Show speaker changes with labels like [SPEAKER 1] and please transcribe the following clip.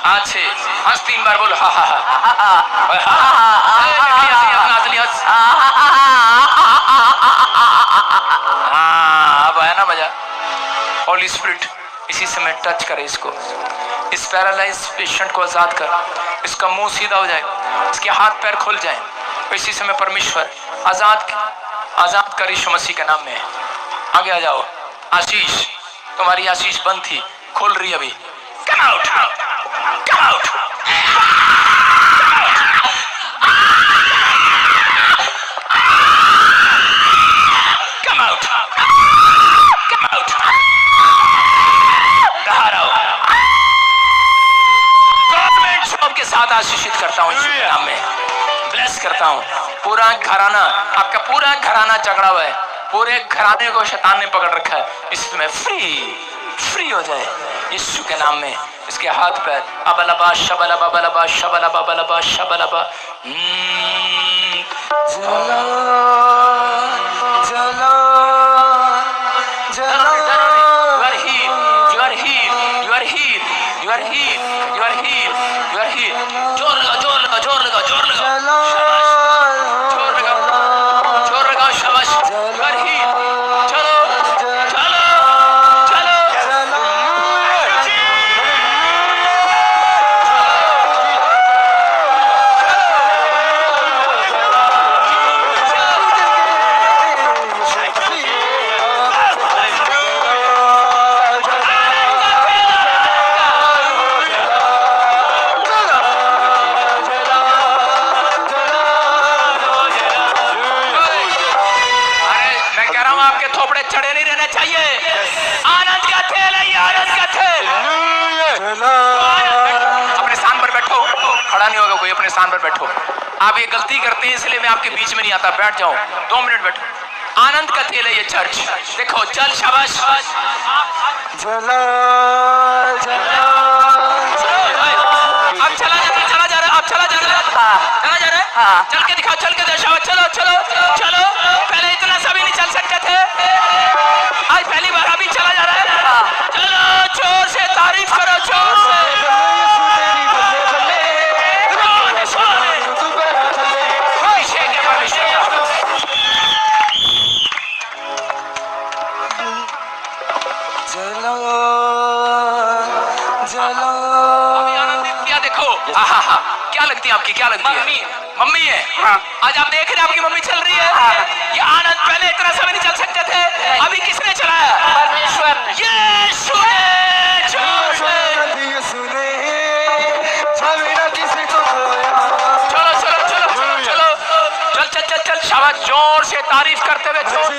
[SPEAKER 1] हाथ से हंस 3 बार बोलो हा हा हा अब आया ना मजा। होली स्पिरिट इसी समय टच करे इसको, इस पैरालाइज पेशेंट को आजाद कर, इसका मुंह सीधा हो जाए, इसके हाथ पैर खुल जाए। इसी समय परमेश्वर आजाद कर यीशु मसीह के नाम में। आगे आ जाओ। आशीष, तुम्हारी आशीष बंद थी, खुल रही अभी। Come out, come out, come out, come out. बाहर आओ। गवर्नमेंट जॉब के साथ आशीषित करता हूँ यीशु के नाम में, ब्लेस करता हूँ। पूरा घराना, आपका पूरा घराना झगड़ा हुआ है, पूरे घराने को शैतान ने पकड़ रखा है, इसमें फ्री हो जाए यीशु के नाम में। इसके हाथ पैर अबलबा शबलबा बलबा शबलबा बलबा शबलबा। जला जला जला। You are healed, you are healed, you are healed, you are healed, you are healed, you are healed। जोर लगा, जोर लगा, जोर लगा, जोर लगा, जोर लगाओ, शाबाश। You are healed। चलो चलो चलो। आपके थोपड़े चढ़े नहीं रहना चाहिए। आनंद का तेल है ये, आनंद का तेल। अपने स्थान पर बैठो, खड़ा नहीं होगा कोई, अपने स्थान पर बैठो। आप ये गलती करते हैं इसलिए मैं आपके बीच में नहीं आता, बैठ जाओ, 2 मिनट बैठो। आनंद का तेल है ये चर्च, देखो चल, शाबाश। जला जला। अब चला जा रहा, चला जा रहा, अब चला जा रहा, चला जा रहा है, चल के दिखाओ, चल के दर्शाओ, चलो चलो चलो। पहले इतना सभी नहीं चल सकते थे, आज पहली बार अभी चला जा रहा है। चलो जोर से तारीफ करो, जोर से। क्या लगती है आपकी, क्या लगती है? मम्मी है। हाँ। आज आप देख रहे हैं आपकी मम्मी चल रही है। हाँ। ये आनंद पहले इतना समय नहीं चल सकते थे, अभी किसने चलाया? परमेश्वर। यीशु ने। चलो चलो चलो चलो, चल चल चल चल, शाबाश। जोर से तारीफ करते हुए, जोर से।